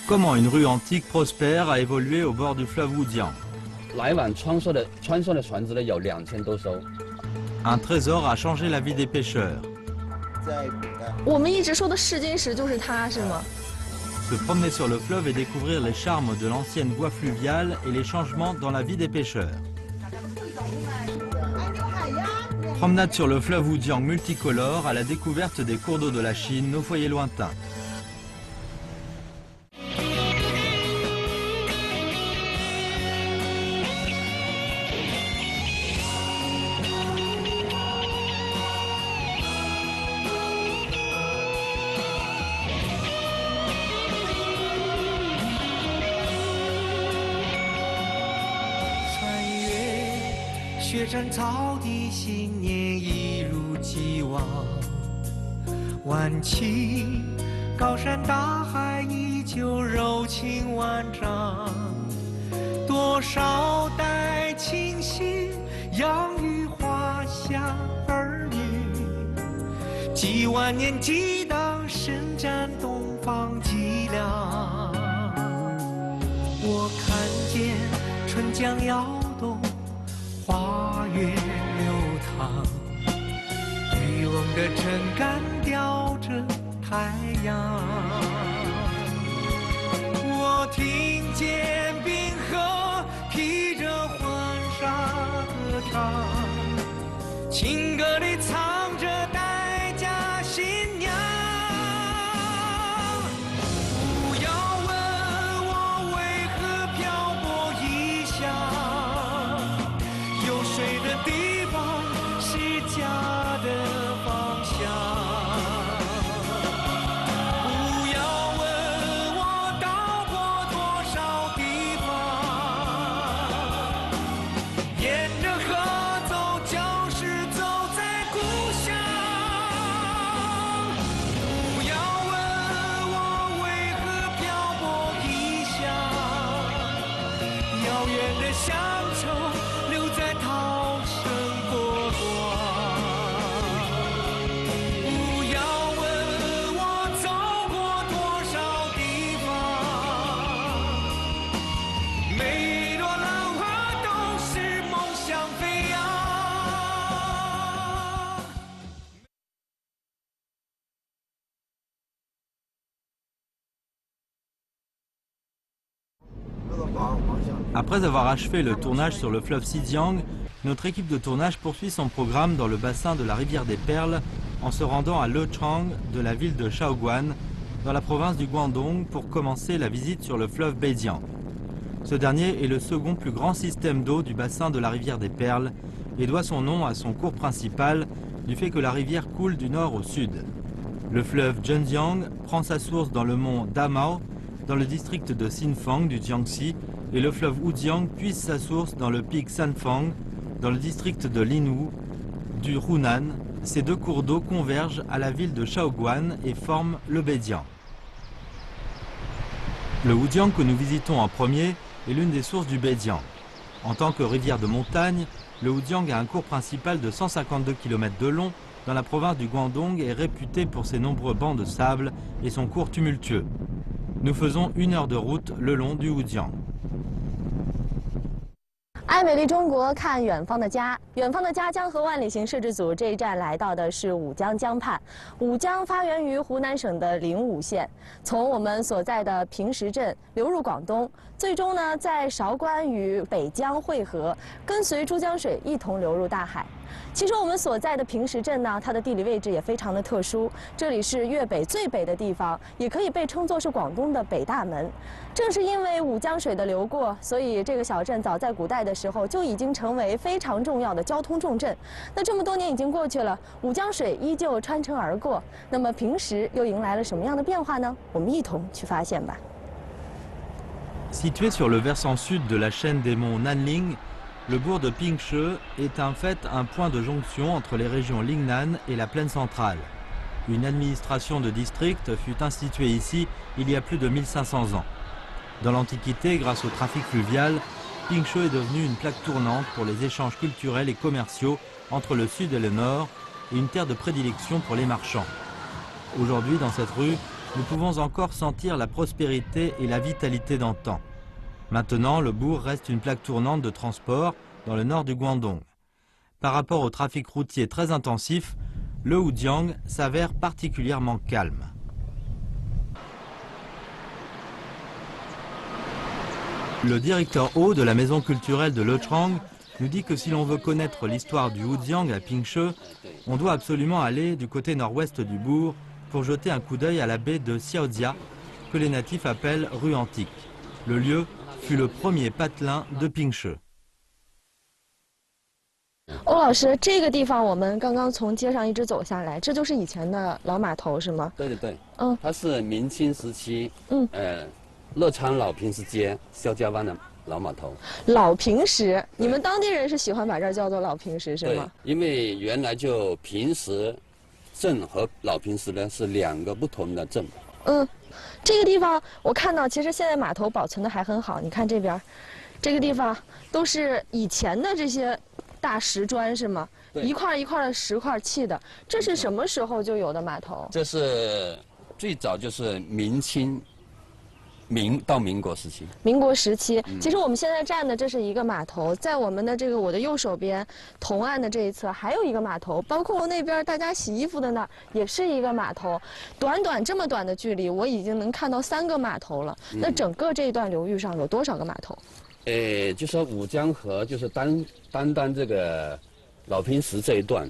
Comment une rue antique prospère a évolué au bord du fleuve Wujiang. 来往穿梭的船只呢有2000多艘。Un trésor a changé la vie des pêcheurs. 我们一直说的试金石就是它，是吗？ Se promener sur le fleuve et découvrir les charmes de l'ancienne voie fluviale et les changements dans la vie des pêcheurs. Promenade sur le fleuve Wujiang multicolore à la découverte des cours d'eau de la Chine, nos foyers lointains.穿越雪山草地，新年一如既往。晚晴，高山大海依旧柔情万丈。多少代清新，养育华夏儿女。几万年激荡，伸展东方脊梁。我看见春江摇动，花月流淌，渔翁的针杆吊着太阳。我听见冰河披着婚纱歌唱，情歌里藏着待嫁新娘。不要问我为何漂泊异乡，有水的地方是家的方向。不要问我到过多少地方，沿着河走就是走在故乡。不要问我为何漂泊异乡，遥远的乡愁留在涛声波光。不要问我走过多少地方，每一朵浪花都是梦想飞扬。Après avoir achevé le tournage sur le fleuve Xizang, notre équipe de tournage poursuit son programme dans le bassin de la rivière des Perles en se rendant à Lechang de la ville de Shaoguan, dans la province du Guangdong, pour commencer la visite sur le fleuve Beijiang. Ce dernier est le second plus grand système d'eau du bassin de la rivière des Perles et doit son nom à son cours principal du fait que la rivière coule du nord au sud. Le fleuve Zhenjiang prend sa source dans le mont Damao, dans le district de Xinfang du Jiangxi, et le fleuve Wujiang puise sa source dans le pic Sanfang, dans le district de Linwu, du Hunan. Ces deux cours d'eau convergent à la ville de Shaoguan et forment le Beijiang. Le Wujiang que nous visitons en premier est l'une des sources du Beijiang. En tant que rivière de montagne, le Wujiang a un cours principal de 152 km de long dans la province du Guangdong et est réputé pour ses nombreux bancs de sable et son cours tumultueux. Nous faisons 1 heure de route le long du Wujiang. 爱美丽中国，看远方的家。远方的家江河万里行摄制组这一站来到的是武江江畔。武江发源于湖南省的灵武县，从我们所在的平石镇流入广东，最终呢在韶关与北江汇合，跟随珠江水一同流入大海。其实我们所在的平石镇呢，它的地理位置也非常的特殊，这里是粤北最北的地方，也可以被称作是广东的北大门。正是因为武江水的流过，所以这个小镇早在古代的时候就已经成为非常重要的交通重镇。那这么多年已经过去了，武江水依旧穿城而过，那么平时又迎来了什么样的变化呢？我们一同去发现吧。Situé sur le versant sud de la chaîne des monts Nanling, le bourg de Pingshe est en fait un point de jonction entre les régions Lingnan et la plaine centrale. Une administration de district fut instituée ici il y a plus de 1500 ans. Dans l'Antiquité, grâce au trafic fluvial, Pingshe est devenu une plaque tournante pour les échanges culturels et commerciaux entre le sud et le nord et une terre de prédilection pour les marchands. Aujourd'hui, dans cette rue, nous pouvons encore sentir la prospérité et la vitalité d'antan. Maintenant, le bourg reste une plaque tournante de transport dans le nord du Guangdong. Par rapport au trafic routier très intensif, le Wujiang s'avère particulièrement calme. Le directeur Ho de la maison culturelle de Lechang nous dit que si l'on veut connaître l'histoire du Wujiang à Pingshe, on doit absolument aller du côté nord-ouest du bourg pour jeter un coup d'œil à la baie de Xiaojia, que les natifs appellent rue antique. Le lieu fut le premier patelin de Pingshe. 欧老师，这个地方我们刚刚从街上一直走下来，这就是以前的老码头是吗？对对对，嗯，它是明清时期，嗯，乐昌老平石街肖家湾的老码头。老平石，你们当地人是喜欢把这儿叫做老平石是对吗？，因为原来就平石镇和老平石呢是两个不同的镇。嗯，这个地方我看到，其实现在码头保存的还很好。你看这边，这个地方都是以前的这些大石砖是吗？对一块一块的石块砌的。这是什么时候就有的码头？这是最早就是明清到民国时期。民国时期，其实我们现在站的这是一个码头，在我们的我的右手边，同岸的这一侧还有一个码头，包括那边大家洗衣服的那儿也是一个码头。短这么短的距离，我已经能看到3个码头了。那整个这一段流域上有多少个码头？就说五江河就是单这个老平石这一段，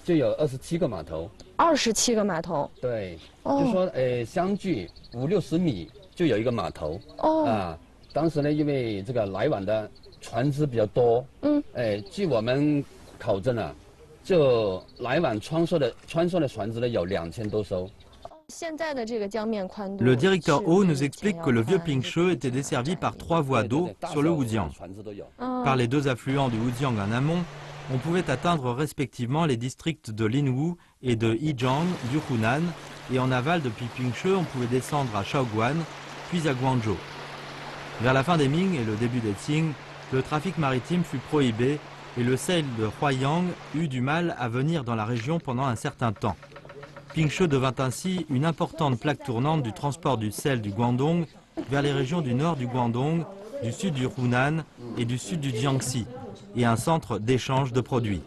就有27个码头。27个码头。对，哦就说相距50-60米。就有一个码头当时呢，因为这个来往的船只比较多，据我们考证啊，就来往穿梭的船只呢有2000多艘。Le directeur Ho nous explique que le vieux Pingshe était desservi par 3 voies d'eau sur le Wujiang. Par les 2 affluents du Wujiang en amont, on pouvait atteindre respectivement les districts de Linwu et de Yijiang du Hunan, et en aval depuis Pingshe, on pouvait descendre à Shaoguan, puis à Guangzhou. Vers la fin des Ming et le début des Qing, le trafic maritime fut prohibé et le sel de Huaiyang eut du mal à venir dans la région pendant un certain temps. Pingshe devint ainsi une importante plaque tournante du transport du sel du Guangdong vers les régions du nord du Guangdong, du sud du Hunan et du sud du Jiangxi, et un centre d'échange de produits.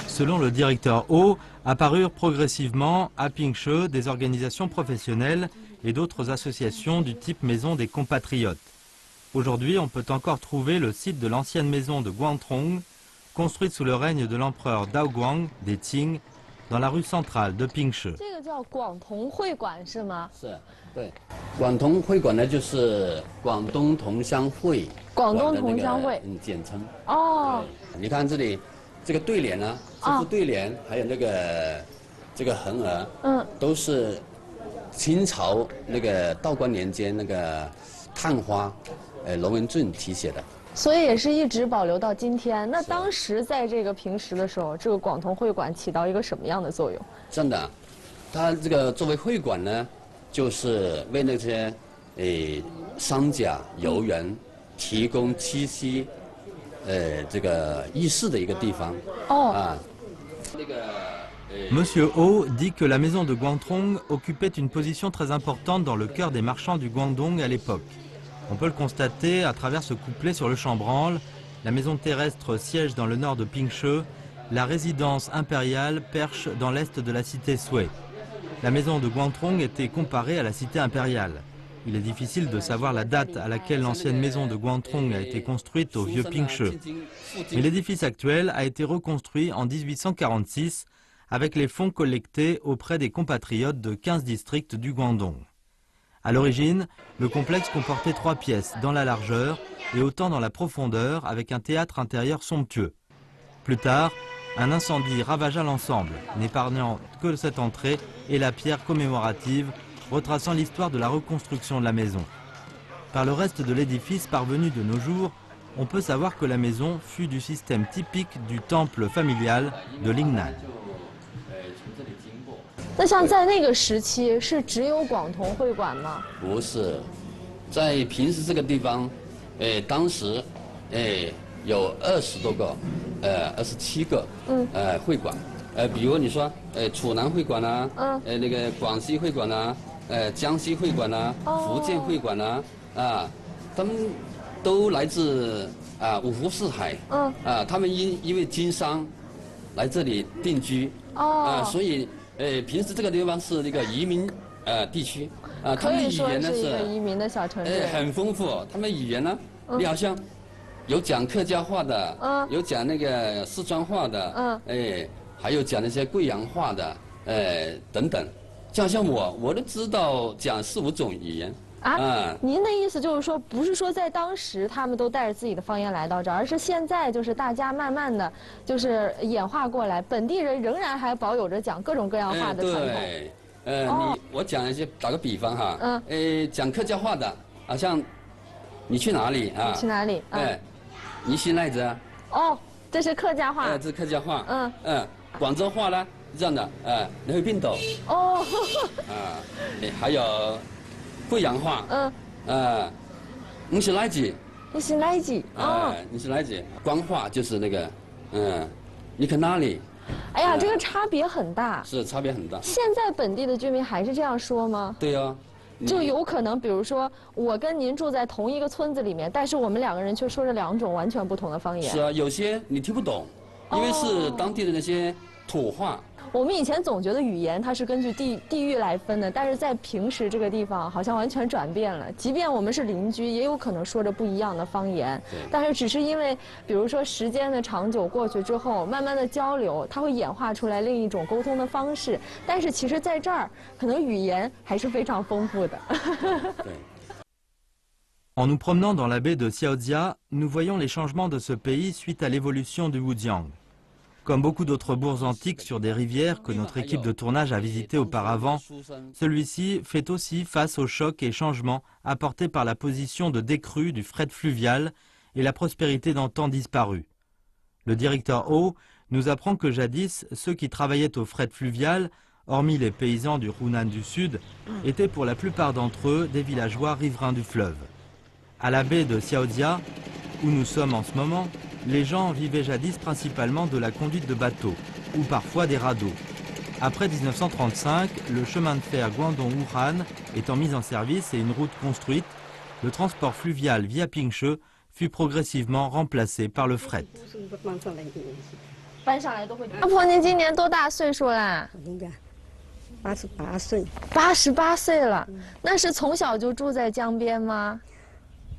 Selon le directeur Ho, apparurent progressivement à Pingshe des organisations professionnelles et d'autres associations du type Maison des Compatriotes. Aujourd'hui, on peut encore trouver le site de l'ancienne maison de Guangtrong, construite sous le règne de l'empereur Daoguang des Qing, dans la rue centrale de Pingshe. 这个叫广同会馆是吗？是，对，广同会馆呢就是广东同乡会，广东同乡会，简称。哦，你看这里，这个对联呢，这副对联还有这个横额，都是清朝那个道光年间那个探花，龙文俊题写的。所以也是一直保留到今天。那当时在这个平时的时候，这个广同会馆起到一个什么样的作用？真的，它这个作为会馆呢，就是为那些商家游人提供栖息，这个议事的一个地方。Monsieur Ho dit que la maison de Guangtrong occupait une position très importante dans le cœur des marchands du Guangdong à l'époque. On peut le constater à travers ce couplet sur le chambranle. La maison terrestre siège dans le nord de Pingshe, la résidence impériale perche dans l'est de la cité Sui. La maison de Guangtrong était comparée à la cité impériale. Il est difficile de savoir la date à laquelle l'ancienne maison de Guangtrong a été construite au vieux Pingshe. Mais l'édifice actuel a été reconstruit en 1846 avec les fonds collectés auprès des compatriotes de 15 districts du Guangdong. À l'origine, le complexe comportait 3 pièces dans la largeur et autant dans la profondeur avec un théâtre intérieur somptueux. Plus tard, un incendie ravagea l'ensemble, n'épargnant que cette entrée et la pierre commémorative retraçant l'histoire de la reconstruction de la maison. Par le reste de l'édifice parvenu de nos jours, on peut savoir que la maison fut du système typique du temple familial de Lingnan. 那像在那个时期是只有广同会馆吗？不是，在平时这个地方，当时，有20多个，27个，会馆，比如你说，楚南会馆啊，那个广西会馆啊，江西会馆啊，福建会馆啊，他们都来自五湖四海，他们因为经商来这里定居，所以平时这个地方是那个移民地区，他们的语言呢是一个移民的小城市，很丰富，他们语言呢，你好像有讲客家话的，有讲那个四川话的，还有讲那些贵阳话的，等等，就好像我都知道讲4、5种语言。您的意思就是说，不是说在当时他们都带着自己的方言来到这儿，而是现在就是大家慢慢的就是演化过来，本地人仍然还保有着讲各种各样话的传统。对，我讲一些，打个比方哈，讲客家话的，好像你去哪里啊？去哪里？你新来着？这是客家话。这是客家话。广州话呢，这样的，你去边度？还有贵阳话。你是哪几？你是哪几？你是哪几？官话就是那个，你去哪里？哎呀，这个差别很大。是差别很大。现在本地的居民还是这样说吗？对呀。就有可能，比如说我跟您住在同一个村子里面，但是我们2个人却说着2种完全不同的方言。是啊，有些你听不懂，因为是当地的那些土话。我们以前总觉得语言它是根据地域来分的，但是在平时这个地方好像完全转变了。即便我们是邻居，也有可能说着不一样的方言。但是只是因为，比如说时间的长久过去之后，慢慢的交流，它会演化出来另一种沟通的方式。但是其实在这儿，可能语言还是非常丰富的。En nous promenant dans la baie de Xiaodia, nous voyons les changements de ce pays suite à l'évolution du Wujiang. Comme beaucoup d'autres bourgs antiques sur des rivières que notre équipe de tournage a visitées auparavant, celui-ci fait aussi face aux chocs et changements apportés par la position de décrue du fret fluvial et la prospérité d'antan disparue. Le directeur Ho nous apprend que jadis, ceux qui travaillaient au fret fluvial, hormis les paysans du Hunan du Sud, étaient pour la plupart d'entre eux des villageois riverains du fleuve. À la baie de Xiaodia, où nous sommes en ce moment, les gens vivaient jadis principalement de la conduite de bateaux, ou parfois des radeaux. Après 1935, le chemin de fer Guangdong-Wuhan étant mis en service et une route construite, le transport fluvial via Pingshe fut progressivement remplacé par le fret. 搬上来都会。阿婆，您今年多大岁数啦？88岁。88岁了，那是从小就住在江边吗？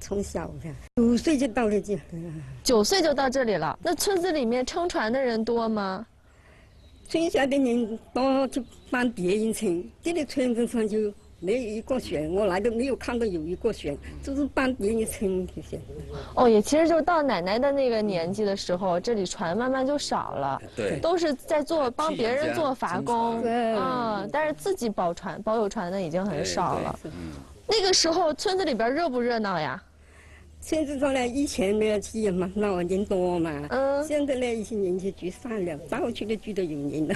从小的9岁就到了这。9岁就到这里了。那村子里面撑船的人多吗？村下的人多，去搬别人船。这个村子上就没有一个船，我来都没有看到有一个船，就是搬别人村这些。也其实就是到奶奶的那个年纪的时候，这里船慢慢就少了。对，都是在帮别人做筏工但是自己保有船的已经很少了。那个时候村子里边热不热闹呀？村子上呢，以前呢是也蛮闹人多嘛，现在呢一些人就聚散了，到处都聚得有人了。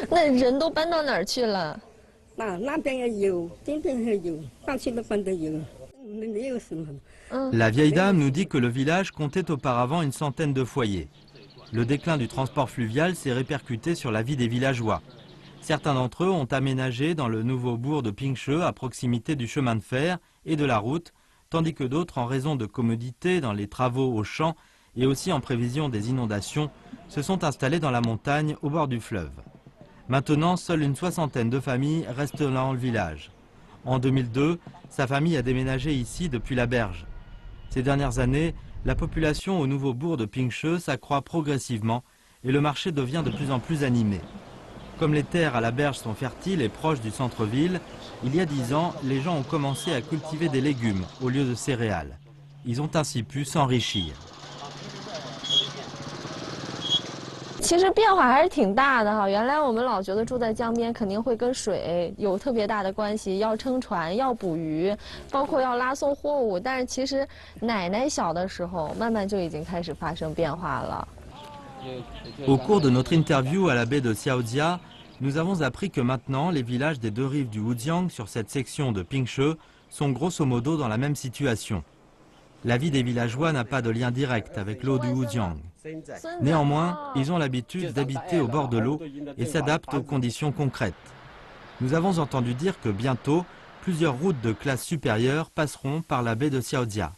那人都搬到哪儿去了？那边也有，这边也有，到处都搬都有，没有什么。La vieille dame nous dit que le village comptait auparavant une centaine de foyers. Le déclin du transport fluvial s'est répercuté sur la vie des villageois. Certains d'entre eux ont aménagé dans le nouveau bourg de Pingshe à proximité du chemin de fer et de la route, tandis que d'autres, en raison de commodités dans les travaux aux champs et aussi en prévision des inondations, se sont installés dans la montagne au bord du fleuve. Maintenant, seule une soixantaine de familles restent dans le village. En 2002, sa famille a déménagé ici depuis la berge. Ces dernières années, la population au nouveau bourg de Pingshe s'accroît progressivement et le marché devient de plus en plus animé. Comme les terres à la berge sont fertiles et proches du centre-ville, il y a 10 ans, les gens ont commencé à cultiver des légumes au lieu de céréales. Ils ont ainsi pu s'enrichir. 其实变化还是挺大的哈。原来我们老觉得住在江边肯定会跟水有特别大的关系，要撑船，要捕鱼，包括要拉送货物。但是其实奶奶小的时候，慢慢就已经开始发生变化了。Au cours de notre interview à la baie de Xiaodia, nous avons appris que maintenant les villages des deux rives du Wujiang sur cette section de Pingshe sont grosso modo dans la même situation. La vie des villageois n'a pas de lien direct avec l'eau du Wujiang. Néanmoins, ils ont l'habitude d'habiter au bord de l'eau et s'adaptent aux conditions concrètes. Nous avons entendu dire que bientôt, plusieurs routes de classe supérieure passeront par la baie de Xiaodia.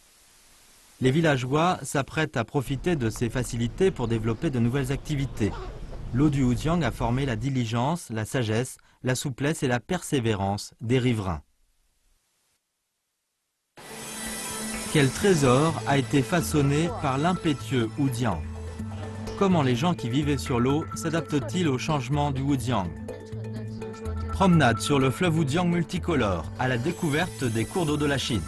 Les villageois s'apprêtent à profiter de ces facilités pour développer de nouvelles activités. L'eau du Wujiang a formé la diligence, la sagesse, la souplesse et la persévérance des riverains. Quel trésor a été façonné par l'impétueux Wujiang? Comment les gens qui vivaient sur l'eau s'adaptent-ils au changement du Wujiang? Promenade sur le fleuve Wujiang multicolore, à la découverte des cours d'eau de la Chine.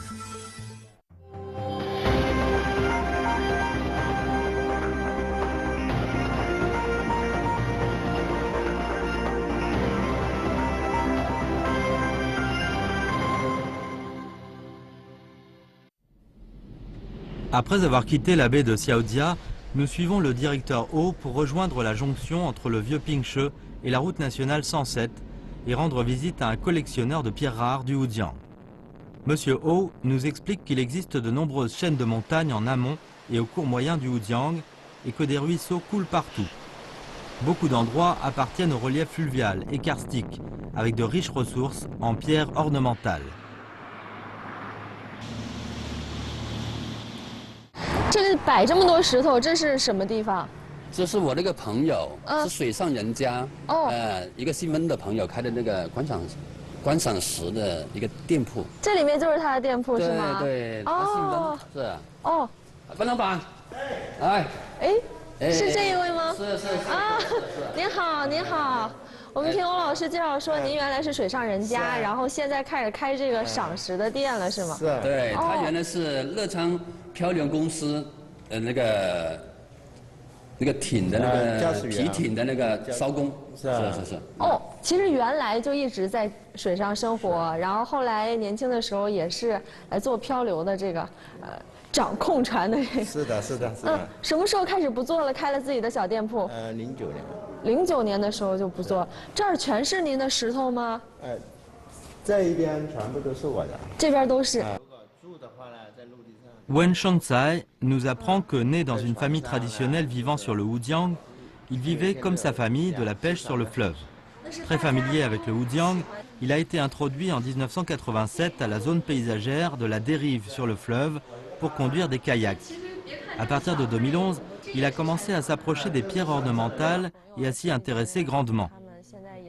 Après avoir quitté la baie de Xiaodia, nous suivons le directeur Ho pour rejoindre la jonction entre le vieux Pingshe et la route nationale 107 et rendre visite à un collectionneur de pierres rares du Wujiang. Monsieur Ho nous explique qu'il existe de nombreuses chaînes de montagnes en amont et au cours moyen du Wujiang et que des ruisseaux coulent partout. Beaucoup d'endroits appartiennent au relief fluvial et karstique, avec de riches ressources en pierres ornementales. 这里摆这么多石头，这是什么地方？这是我那个朋友，是水上人家，一个新温的朋友开的那个观赏石的一个店铺。这里面就是他的店铺是吗？对，他姓温，是。哦，温老板，是这一位吗？是啊，您好，您好。我们听欧老师介绍说，您原来是水上人家，然后现在开始开这个赏石的店了，是吗？是。对，他原来是乐昌漂流公司那个艇的那个皮艇的那个艄工，是。哦，其实原来就一直在水上生活，然后后来年轻的时候也是来做漂流的这个掌控船的这个。是的。什么时候开始不做了？开了自己的小店铺09年。09年的时候就不做，这儿全是您的石头吗？这一边全部都是我的。这边都是。 Wen Shangzai nous apprend que né dans une famille traditionnelle vivant sur le Wujiang, il vivait comme sa famille de la pêche sur le fleuve. Très familier avec le Wujiang, il a été introduit en 1987 à la zone paysagère de la dérive sur le fleuve pour conduire des kayaks. À partir de 2011, il a commencé à s'approcher des pierres ornementales et à s'y intéresser grandement.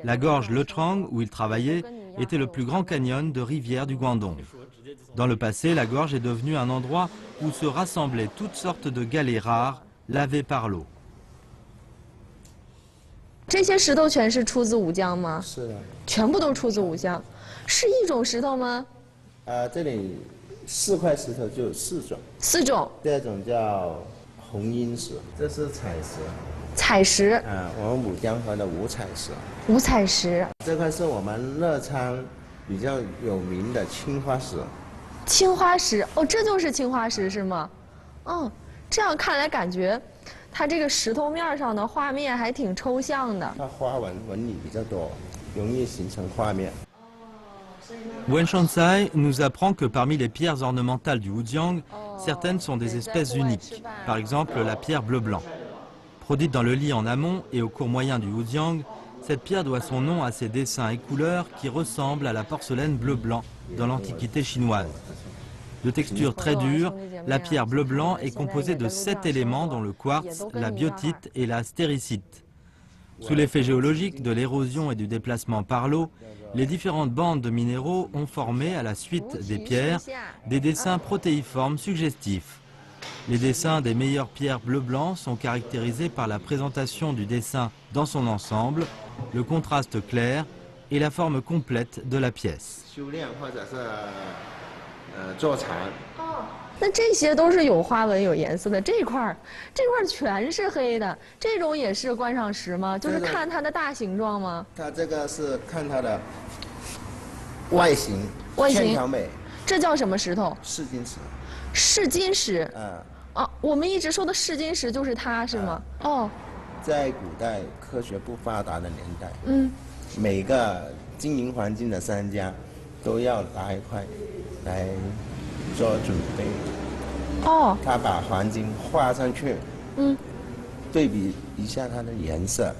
La gorge Lechang, où il travaillait, était le plus grand canyon de rivière du Guangdong. Dans le passé, la gorge est devenue un endroit où se rassemblaient toutes sortes de galets rares lavés par l'eau. 这些石头全是出自武江吗？是的。全部都出自武江，是一种石头吗？这里4块石头就4种。4种。第二种叫红英石，这是彩石。彩石。我们武江河的五彩石。五彩石。这块是我们乐昌比较有名的青花石。 青花石哦，这就是青花石是吗？哦，这样看来感觉，它这个石头面上的画面还挺抽象的。它花纹理比较多，容易形成画面。Wen Shangzai nous apprend que parmi les pierres ornementales du Wujiang, certaines sont des espèces uniques. Par exemple, la pierre bleu-blanc. Produite dans le lit en amont et au cours moyen du Wujiang, cette pierre doit son nom à ses dessins et couleurs qui ressemblent à la porcelaine bleu-blanc dans l'Antiquité chinoise. De texture très dure, la pierre bleu-blanc est composée de 7 éléments dont le quartz, la biotite et la stéricite. Sous l'effet géologique de l'érosion et du déplacement par l'eau, les différentes bandes de minéraux ont formé, à la suite des pierres, des dessins protéiformes suggestifs. Les dessins des meilleures pierres bleu-blanc sont caractérisés par la présentation du dessin dans son ensemble, le contraste clair et la forme complète de la pièce. 那这些都是有花纹、有颜色的，这块全是黑的，这种也是观赏石吗？就是看它的大形状吗？它这个是看它的外形，线条美。这叫什么石头？试金石。试金石。哦，我们一直说的试金石就是它是吗？哦。在古代科学不发达的年代，每个经营黄金的商家都要拿一块来做准备。哦。他把黄金画上去，对比一下它的颜色。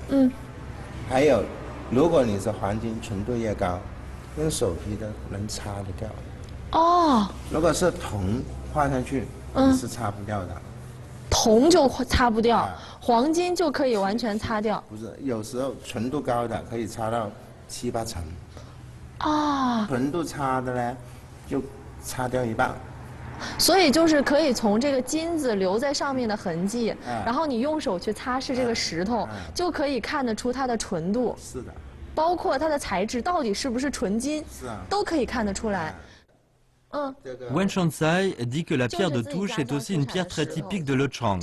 还有，如果你是黄金纯度越高，用手皮的能擦得掉。哦。如果是铜画上去，你是擦不掉的。铜就擦不掉，黄金就可以完全擦掉。不是，有时候纯度高的可以擦到7、8成。啊。纯度差的呢，就擦掉一半。所以就是可以从这个金子留在上面的痕迹，然后你用手去擦拭这个石头，就可以看得出它的纯度。是的。包括它的材质到底是不是纯金，都可以看得出来。Wen Shansai dit que la pierre de touche est aussi une pierre très typique de Lechang,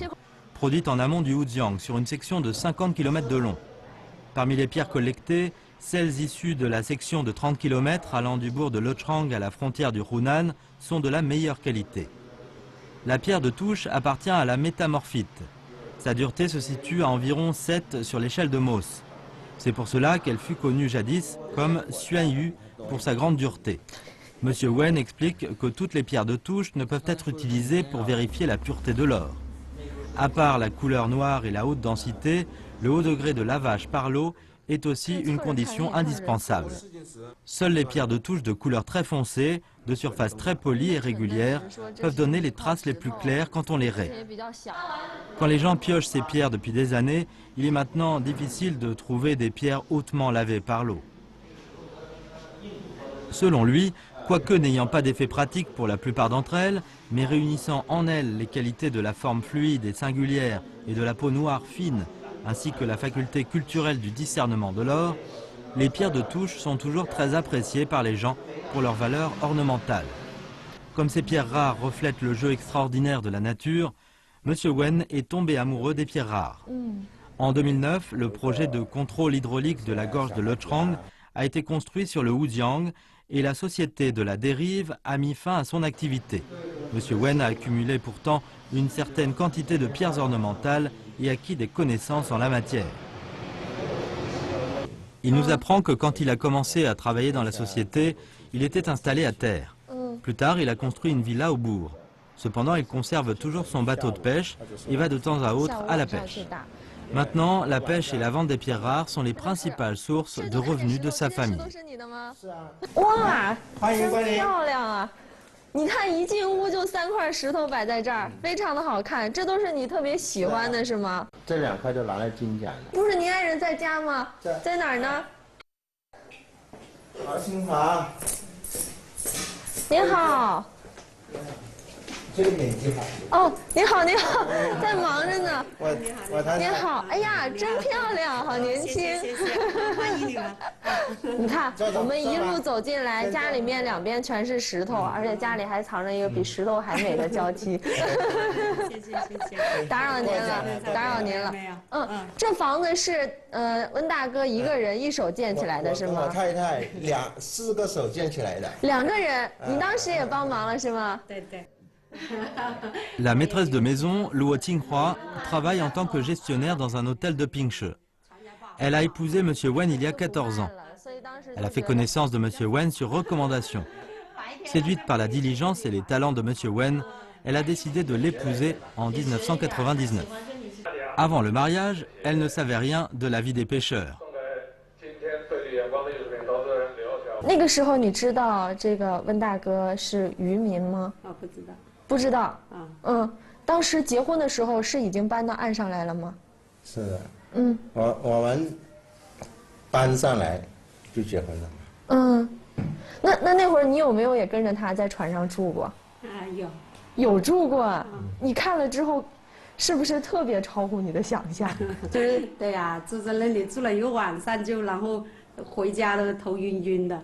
produite en amont du Wujiang sur une section de 50 km de long. Parmi les pierres collectées, celles issues de la section de 30 km allant du bourg de Lechang à la frontière du Hunan sont de la meilleure qualité. La pierre de touche appartient à la métamorphite. Sa dureté se situe à environ 7 sur l'échelle de Mohs. C'est pour cela qu'elle fut connue jadis comme Xuanyu pour sa grande dureté. Monsieur Wen explique que toutes les pierres de touche ne peuvent être utilisées pour vérifier la pureté de l'or. À part la couleur noire et la haute densité, le haut degré de lavage par l'eau est aussi une condition indispensable. Seules les pierres de touche de couleur très foncée, de surface très polie et régulière, peuvent donner les traces les plus claires quand on les raie. Quand les gens piochent ces pierres depuis des années, il est maintenant difficile de trouver des pierres hautement lavées par l'eau. Selon lui, quoique n'ayant pas d'effet pratique pour la plupart d'entre elles, mais réunissant en elles les qualités de la forme fluide et singulière et de la peau noire fine, ainsi que la faculté culturelle du discernement de l'or, les pierres de touche sont toujours très appréciées par les gens pour leur valeur ornementale. Comme ces pierres rares reflètent le jeu extraordinaire de la nature, M. Wen est tombé amoureux des pierres rares. En 2009, le projet de contrôle hydraulique de la gorge de Lechang a été construit sur le Wujiang et la société de la dérive a mis fin à son activité. M. Wen a accumulé pourtant une certaine quantité de pierres ornementales et acquis des connaissances en la matière. Il nous apprend que quand il a commencé à travailler dans la société, il était installé à terre. Plus tard, il a construit une villa au bourg. Cependant, il conserve toujours son bateau de pêche et va de temps à autre à la pêche. Maintenant, la pêche et la vente des pierres rares sont les principales sources de revenus de sa famille. 哇，真漂亮啊！你看一进屋就3块石头摆在这儿，非常的好看。这都是你特别喜欢的是吗？这2块就拿来金奖的。不是，您爱人在家吗？在哪儿呢？新华。您好。这个眼睛好。哦，您好，您好，在忙着呢。您好。好，哎呀，真漂亮，好年轻。谢谢，欢迎你们。你看，我们一路走进来，家里面2边全是石头，而且家里还藏着一个比石头还美的娇妻。谢谢。打扰您了，打扰您了。这房子是温大哥一个人一手建起来的是吗？我太太4个手建起来的。2个人，你当时也帮忙了是吗？对。La maîtresse de maison, Luo Qinghua, travaille en tant que gestionnaire dans un hôtel de Pingshe. Elle a épousé M. Wen il y a 14 ans. Elle a fait connaissance de M. Wen sur recommandation. Séduite par la diligence et les talents de M. Wen, elle a décidé de l'épouser en 1999. Avant le mariage, elle ne savait rien de la vie des pêcheurs. 那个时候你知道这个温大哥是渔民吗？不知道。不知道。当时结婚的时候是已经搬到岸上来了吗？是的。我们搬上来就结婚了。那会儿你有没有也跟着他在船上住过？有。有住过。你看了之后，是不是特别超乎你的想象？就是对呀，住在那里住了1个晚上然后回家都头晕的。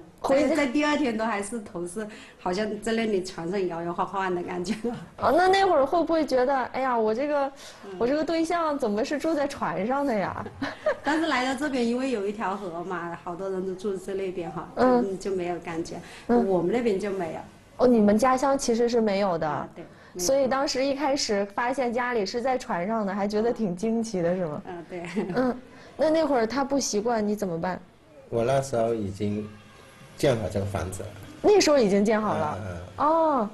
在第2天都还是头是好像在那里船上摇摇晃晃的感觉。那会儿会不会觉得，哎呀，我这个对象怎么是住在船上的呀？但是来到这边，因为有一条河嘛，好多人都住在那边哈，就没有感觉。我们那边就没有。你们家乡其实是没有的。对。所以当时一开始发现家里是在船上的，还觉得挺惊奇的是吗？对。那会儿他不习惯，你怎么办？我那时候已经建好这个房子了。那时候已经建好了。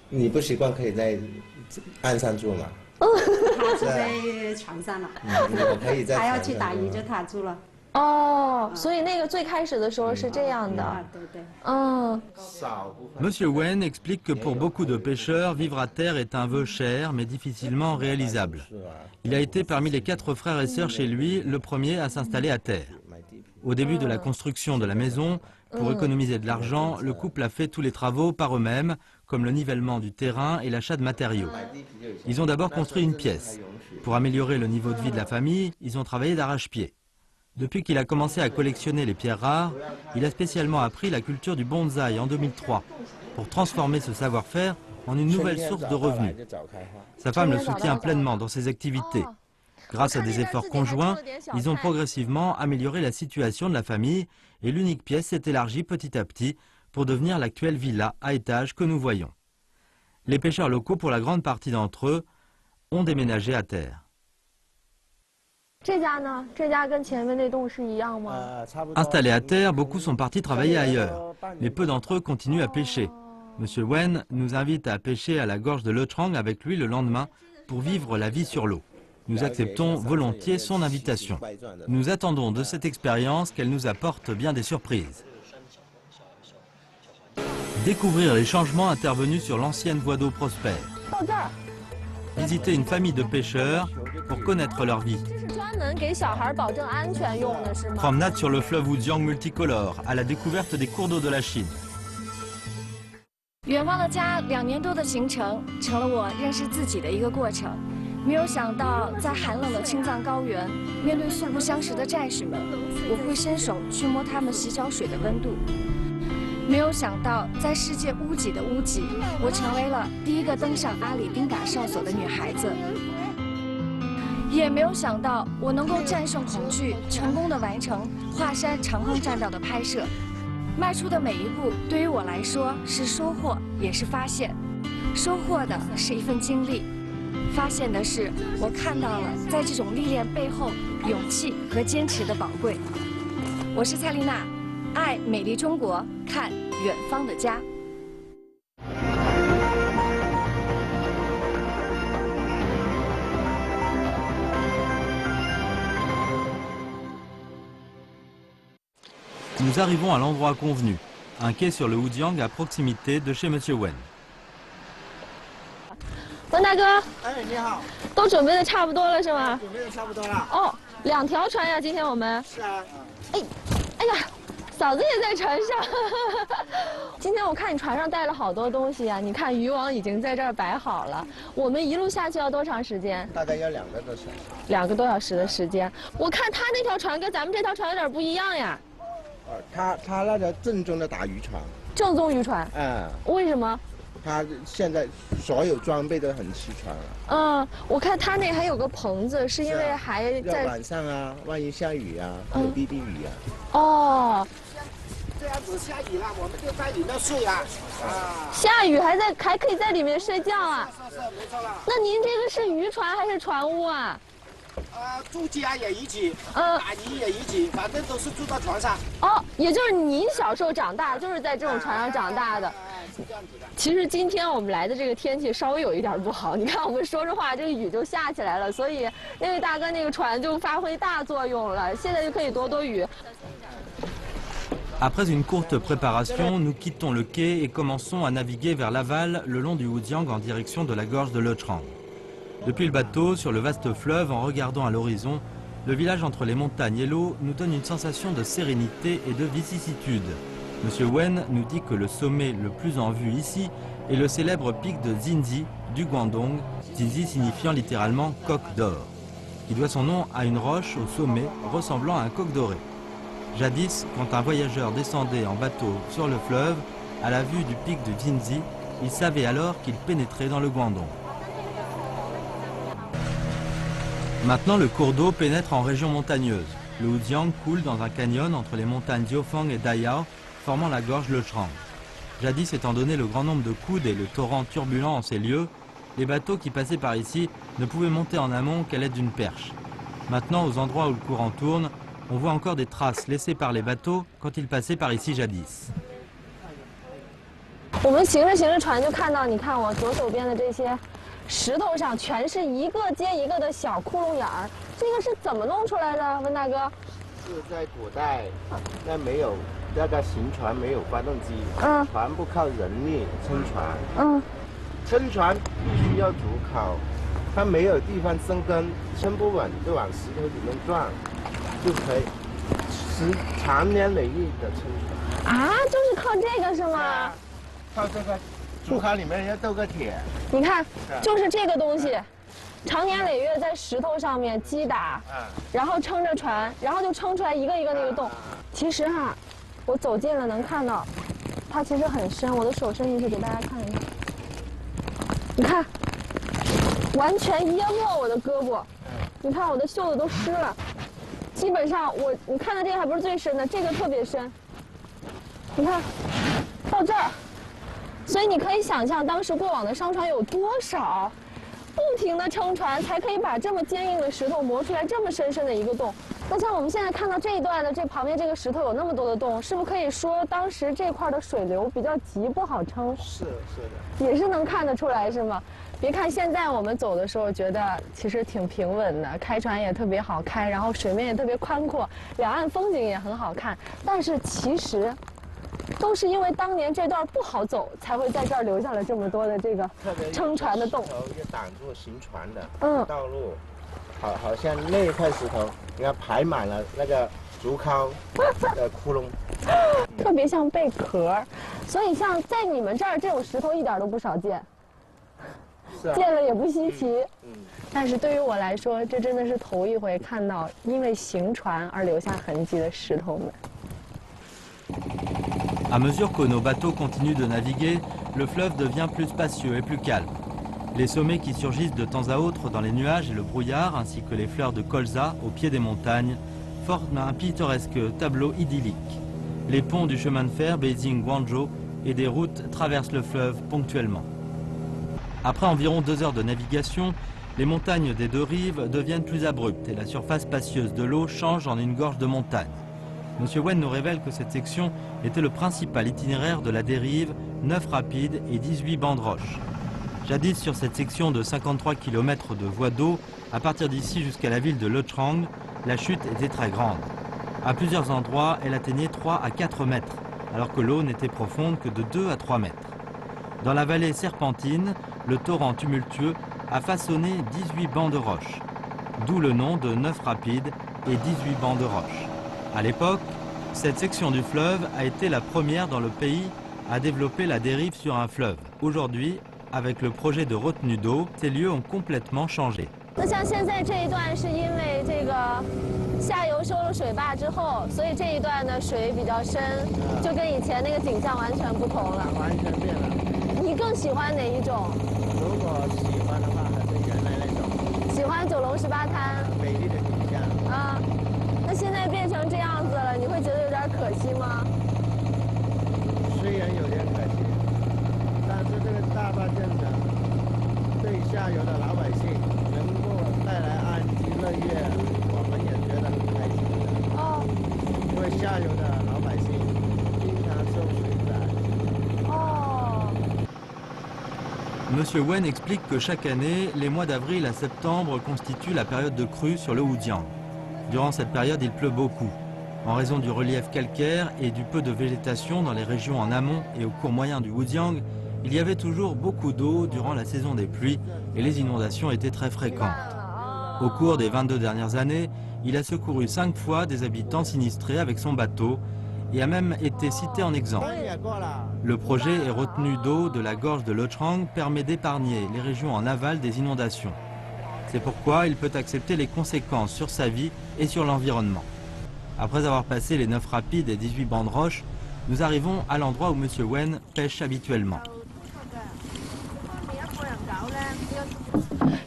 你不习惯可以在岸上住嘛？他住在船上了，我可以在他要去打鱼就他住了。哦，所以那个最开始的时候是这样的。对对。Monsieur Wen explique que pour beaucoup de pêcheurs, vivre à terre est un vœu cher mais difficilement réalisable. Il a été parmi les 4 frères et sœurs chez lui, le premier à s'installer à terre. Au début de la construction de la maison, pour économiser de l'argent, le couple a fait tous les travaux par eux-mêmes, comme le nivellement du terrain et l'achat de matériaux. Ils ont d'abord construit une pièce. Pour améliorer le niveau de vie de la famille, ils ont travaillé d'arrache-pied. Depuis qu'il a commencé à collectionner les pierres rares, il a spécialement appris la culture du bonsaï en 2003, pour transformer ce savoir-faire en une nouvelle source de revenus. Sa femme le soutient pleinement dans ses activités. Grâce à des efforts conjoints, ils ont progressivement amélioré la situation de la famille et l'unique pièce s'est élargie petit à petit pour devenir l'actuelle villa à étages que nous voyons. Les pêcheurs locaux, pour la grande partie d'entre eux, ont déménagé à terre. Installés à terre, beaucoup sont partis travailler ailleurs, mais peu d'entre eux continuent à pêcher. Monsieur Wen nous invite à pêcher à la gorge de Lechang avec lui le lendemain pour vivre la vie sur l'eau. Nous acceptons volontiers son invitation. Nous attendons de cette expérience qu'elle nous apporte bien des surprises. Découvrir les changements intervenus sur l'ancienne voie d'eau prospère. Visiter une famille de pêcheurs pour connaître leur vie. Promenade sur le fleuve Wujiang multicolore, à la découverte des cours d'eau de la Chine. 远方的家2年多的行程，成了我认识自己的一个过程。没有想到，在寒冷的青藏高原，面对素不相识的战士们，我会伸手去摸他们洗脚水的温度。没有想到，在世界屋脊的屋脊，我成为了第一个登上阿里丁嘎哨所的女孩子。也没有想到，我能够战胜恐惧，成功的完成华山长空栈道的拍摄。迈出的每一步，对于我来说是收获，也是发现。收获的是一份经历，发现的是我看到了在这种历练背后勇气和坚持的宝贵。我是蔡丽娜，爱美丽中国，看远方的家。Nous arrivons à l'endroit convenu, un quai sur le Wujiang à proximité de chez Monsieur Wen. 文大哥，哎，你好，都准备的差不多了是吗？准备的差不多了。哦，2条船呀，今天我们。是啊。哎呀，嫂子也在船上。今天我看你船上带了好多东西啊，你看渔网已经在这儿摆好了。我们一路下去要多长时间？大概要2个多小时。2个多小时的时间。我看他那条船跟咱们这条船有点不一样呀。他那个正宗的打渔船。正宗渔船。为什么？他现在所有装备都很齐全了。我看他那还有个棚子，是因为还在晚上啊，万一下雨啊，有避雨啊。哦。这样子下雨了，我们就在里面睡啊。下雨还可以在里面睡觉啊？是，没错了。那您这个是渔船还是船屋啊？住家也一起，打鱼也一起，反正都是住到船上。哦，也就是您小时候长大，就是在这种船上长大的。是这样子的。其实今天我们来的这个天气稍微有一点不好，你看我们说着话，这个雨就下起来了，所以那位大哥那个船就发挥大作用了，现在就可以躲躲雨。Après une courte préparation, nous quittons le quai et commençons à naviguer vers l'aval le long du Wujiang en direction de la gorge de Lechang. Depuis le bateau, sur le vaste fleuve, en regardant à l'horizon, le village entre les montagnes et l'eau nous donne une sensation de sérénité et de vicissitude. Monsieur Wen nous dit que le sommet le plus en vue ici est le célèbre pic de Xinzi du Guangdong, Xinzi signifiant littéralement coq d'or, qui doit son nom à une roche au sommet ressemblant à un coq doré. Jadis, quand un voyageur descendait en bateau sur le fleuve, à la vue du pic de Xinzi, il savait alors qu'il pénétrait dans le Guangdong. Maintenant, le cours d'eau pénètre en région montagneuse. Le Wujiang coule dans un canyon entre les montagnes Jiufeng et Dayao, formant la gorge Lechang. Jadis, étant donné le grand nombre de coudes et le torrent turbulent en ces lieux, les bateaux qui passaient par ici ne pouvaient monter en amont qu'à l'aide d'une perche. Maintenant, aux endroits où le courant tourne, on voit encore des traces laissées par les bateaux quand ils passaient par ici jadis. 我们行着行着船就看到，你看我左手边的这些石头上全是一个接一个的小窟窿眼儿，这个是怎么弄出来的，温大哥？是在古代，那没有那个行船，没有发动机，全部靠人力撑船。撑船必须要竹靠，它没有地方生根，撑不稳就往石头里面撞，就可以长年累月的撑船。啊，就是靠这个是吗？靠这个竹靠里面要斗个铁。你看，就是这个东西。长年累月在石头上面击打，然后撑着船，然后就撑出来一个一个那个洞。其实哈，我走近了能看到，它其实很深。我的手伸进去给大家看一下，你看，完全淹没我的胳膊。你看我的袖子都湿了。基本上你看的这个还不是最深的，这个特别深。你看，到这儿，所以你可以想象当时过往的商船有多少。不停地撑船，才可以把这么坚硬的石头磨出来这么深深的一个洞。那像我们现在看到这一段的这旁边这个石头有那么多的洞，是不是可以说当时这块的水流比较急，不好撑？是的，也是能看得出来，是吗？别看现在我们走的时候觉得其实挺平稳的，开船也特别好开，然后水面也特别宽阔，两岸风景也很好看，但是其实。都是因为当年这段不好走，才会在这儿留下了这么多的这个撑船的洞。石头也挡住行船的道路，好像那一块石头，你看排满了那个竹篙的窟窿，特别像贝壳。所以像在你们这儿这种石头一点都不少见，见了也不稀奇。但是对于我来说，这真的是头一回看到因为行船而留下痕迹的石头们。À mesure que nos bateaux continuent de naviguer, le fleuve devient plus spacieux et plus calme. Les sommets qui surgissent de temps à autre dans les nuages et le brouillard, ainsi que les fleurs de colza au pied des montagnes, forment un pittoresque tableau idyllique. Les ponts du chemin de fer Beijing-Guangzhou et des routes traversent le fleuve ponctuellement. Après environ 2 heures de navigation, les montagnes des deux rives deviennent plus abruptes et la surface spacieuse de l'eau change en une gorge de montagne. Monsieur Wen nous révèle que cette section était le principal itinéraire de la dérive, 9 rapides et 18 bancs de roches. Jadis, sur cette section de 53 km de voie d'eau, à partir d'ici jusqu'à la ville de Lechang, la chute était très grande. À plusieurs endroits, elle atteignait 3 à 4 mètres, alors que l'eau n'était profonde que de 2 à 3 mètres. Dans la vallée serpentine, le torrent tumultueux a façonné 18 bancs de roches, d'où le nom de 9 rapides et 18 bancs de roches. À l'époque, cette section du fleuve a été la première dans le pays à développer la dérive sur un fleuve. Aujourd'hui, avec le projet de retenue d'eau, ces lieux ont complètement changé. 那像现在这一段是因为这个下游修了水坝之后，所以这一段的水比较深，就跟以前那个景象完全不同了。完全变了。你更喜欢哪一种？如果喜欢的话，还是原来那种。喜欢九龙十八滩。美丽的景象。啊，那现在变成这样子了，你会觉得有点可惜吗？虽然有点可惜，但是这个大坝建成对下游的老百姓能够带来安居乐业，我们也觉得很开心的。哦。因为下游的老百姓经常受水灾。哦。Monsieur Wen explique que chaque année, les mois d'avril à septembre constituent la période de crue sur le Wujiang. Durant cette période, il pleut beaucoup. En raison du relief calcaire et du peu de végétation dans les régions en amont et au cours moyen du Wujiang, il y avait toujours beaucoup d'eau durant la saison des pluies et les inondations étaient très fréquentes. Au cours des 22 dernières années, il a secouru 5 fois des habitants sinistrés avec son bateau et a même été cité en exemple. Le projet et retenue d'eau de la gorge de Lechang permet d'épargner les régions en aval des inondations. C'est pourquoi il peut accepter les conséquences sur sa vie et sur l'environnement. Après avoir passé les 9 rapides et 18 bancs de roches, nous arrivons à l'endroit où Monsieur Wen pêche habituellement.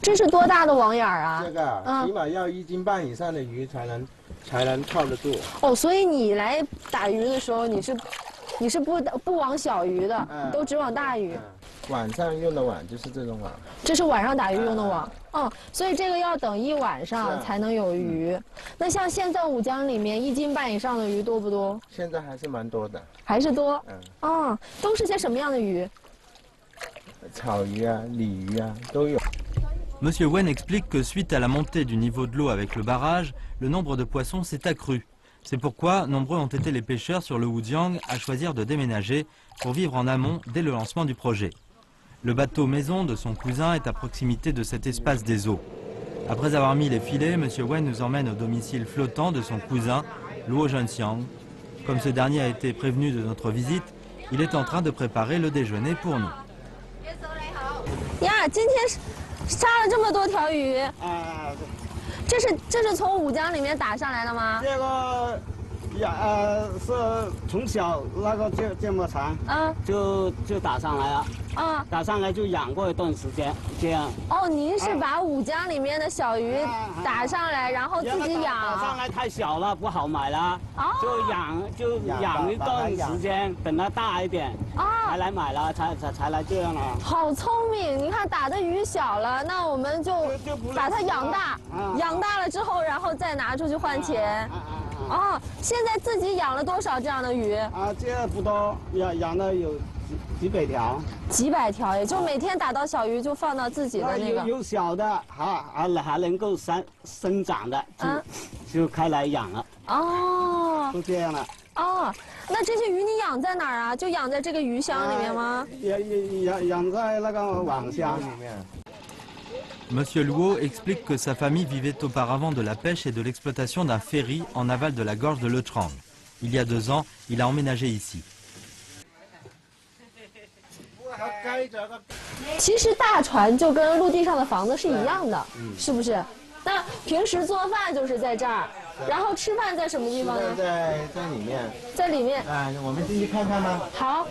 这是多大的网眼啊？这个起码要1斤半以上的鱼才能靠得住。哦，所以你来打鱼的时候，你是不网小鱼的，都只网大鱼。晚上用的网就是这种网。这是晚上打鱼用的网。哦，所以这个要等一晚上才能有鱼。那像现在武江里面1斤半以上的鱼多不多？现在还是蛮多的。还是多。哦，都是些什么样的鱼？草鱼啊、鲤鱼啊都有。 Monsieur Wen explique que suite à la montée du niveau de l'eau avec le barrage, le nombre de poissons s'est accru. C'est pourquoi nombreux ont été les pêcheurs sur le Wujiang à choisir de déménager pour vivre en amont dès le lancement du projet. Le bateau maison de son cousin est à proximité de cet espace des eaux. Après avoir mis les filets, Monsieur Wen nous emmène au domicile flottant de son cousin, Luo Zhenxiang. Comme ce dernier a été prévenu de notre visite, il est en train de préparer le déjeuner pour nous. 杀了这么多条鱼啊！这是从武江里面打上来的吗？这个是从小那个这么长，就打上来了。 打上来就养过一段时间，这样。哦，您是把武江里面的小鱼打上来，然后自己养。打上来太小了，不好买了，就养一段时间，等它大一点，才来买了，才来这样了。好聪明！你看打的鱼小了，那我们就把它养大，养大了之后，然后再拿出去换钱。哦，现在自己养了多少这样的鱼？这不多，养的有。 几百条，几百条，也就每天打到小鱼就放到自己的那个。有小的，还能够生长的，就开来养了。哦，就这样了。哦，那这些鱼你养在哪儿啊？就养在这个鱼箱里面吗？养在那个网箱里面。 Monsieur Luo explique que sa famille vivait auparavant de la pêche et de l'exploitation d'un ferry en aval de la gorge de Lechang. Il y a 2 ans, il a emménagé ici. 其实大船就跟陆地上的房子是一样的，是不是？那平时做饭就是在这儿，然后吃饭在什么地方呢？在里面。在里面。我们进去看看吗？好。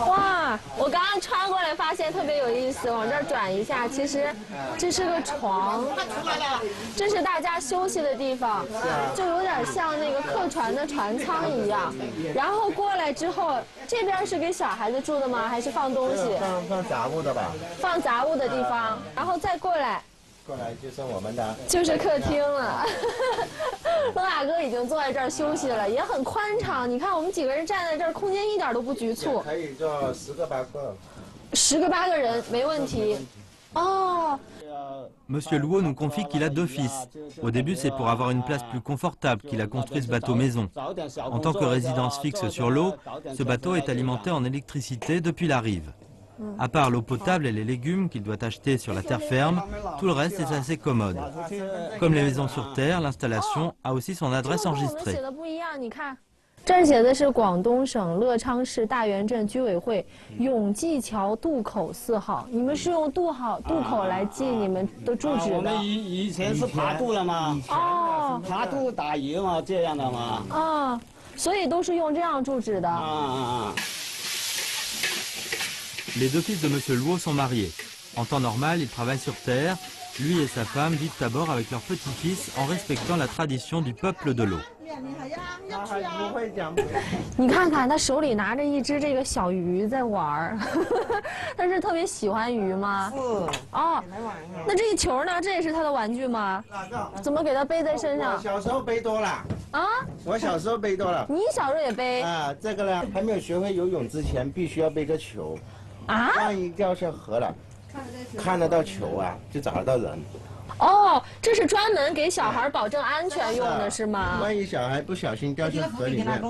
哇，我刚刚穿过来发现特别有意思，往这儿转一下，其实这是个床，这是大家休息的地方，就有点像那个客船的船舱一样。然后过来之后，这边是给小孩子住的吗？还是放东西？放杂物的吧。放杂物的地方，然后再过来。 过来就是我们的，就是客厅了。龙雅哥已经坐在这儿休息了，也很宽敞。你看我们几个人站在这儿，空间一点都不局促。可以坐10个8个。10个8个人没问题。哦。Monsieur Luo nous confie qu'il a 2 fils. Au début, c'est pour avoir une place plus confortable qu'il a construit ce bateau maison. En tant que résidence fixe sur l'eau, ce bateau est alimenté en électricité depuis la rive. À part l'eau potable et les légumes qu'il doit acheter sur la terre ferme, tout le reste est assez commode. Comme les maisons sur terre, l'installation a aussi son adresse enregistrée. 这儿写的是广东省乐昌市大源镇居委会永济桥渡口4号。你们是用渡口来记你们的住址的？我们以前是爬渡了吗？哦，爬渡打鱼嘛，这样的嘛。啊，所以都是用这样住址的。Les 2 fils de Monsieur Luo sont mariés. En temps normal, ils travaillent sur terre. Lui et sa femme vivent à bord avec leur petit-fils en respectant la tradition du peuple de l'eau. 你看看他手里拿着一只这个小鱼在玩儿，他是特别喜欢鱼吗？是。哦，那这一球呢？这也是他的玩具吗？怎么给他背在身上？我小时候背多了。啊？我小时候背多了。你小时候也背？啊，这个呢，还没有学会游泳之前，必须要背个球。啊？万一掉下河了，看得到球啊，就找得到人。 哦，这是专门给小孩保证安全用的是吗？万一小孩不小心掉进河里面，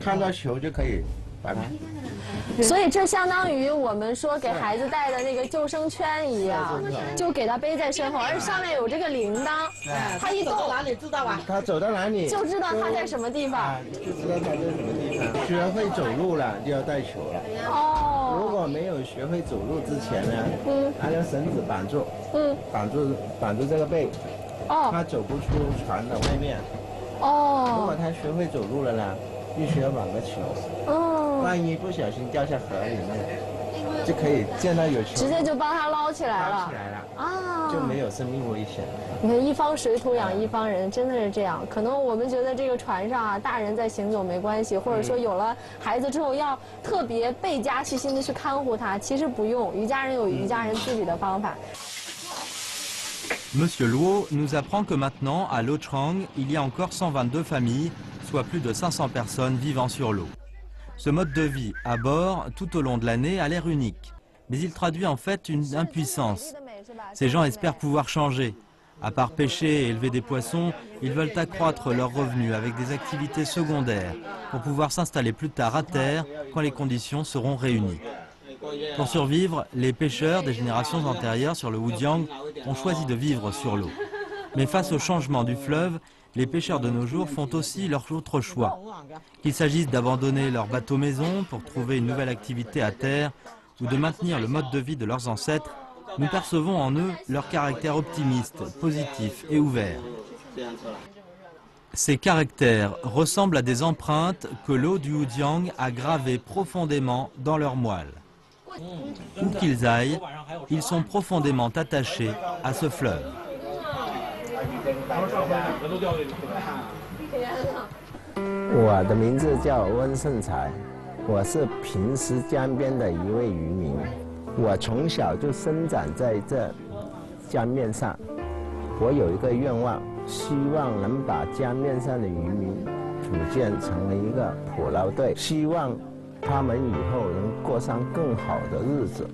看到球就可以把它。所以这相当于我们说给孩子带的那个救生圈一样，就给他背在身后，而且上面有这个铃铛，他一动哪里知道啊？他走到哪里就知道他在什么地方，就知道他在什么地方。学会走路了就要带球了。哦。如果没有学会走路之前呢，拿条绳子绑住，绑住这个背，他走不出船的外面。哦。如果他学会走路了呢，必须要绑个球。哦。 万一不小心掉下河里面，就可以见到有球，直接就帮他捞起来了。捞起来了啊，就没有生命危险。你看，一方水土养一方人，真的是这样。可能我们觉得这个船上啊，大人在行走没关系，或者说有了孩子之后要特别倍加细心的去看护他，其实不用。渔家人有渔家人自己的方法。 Monsieur Luo nous apprend que maintenant, à Lechang, il y a encore 122 familles, soit plus de 500 personnes vivant sur l'eau. Ce mode de vie à bord, tout au long de l'année, a l'air unique. Mais il traduit en fait une impuissance. Ces gens espèrent pouvoir changer. À part pêcher et élever des poissons, ils veulent accroître leurs revenus avec des activités secondaires pour pouvoir s'installer plus tard à terre quand les conditions seront réunies. Pour survivre, les pêcheurs des générations antérieures sur le Wujiang ont choisi de vivre sur l'eau. Mais face au changement du fleuve, les pêcheurs de nos jours font aussi leur autre choix. Qu'il s'agisse d'abandonner leur bateau maison pour trouver une nouvelle activité à terre ou de maintenir le mode de vie de leurs ancêtres, nous percevons en eux leur caractère optimiste, positif et ouvert. Ces caractères ressemblent à des empreintes que l'eau du Wujiang a gravées profondément dans leurs moelles. Où qu'ils aillent, ils sont profondément attachés à ce fleuve. 我的名字叫温胜才，我是平时江边的一位渔民。我从小就生长在这江面上。我有一个愿望，希望能把江面上的渔民组建成为一个捕捞队，希望他们以后能过上更好的日子。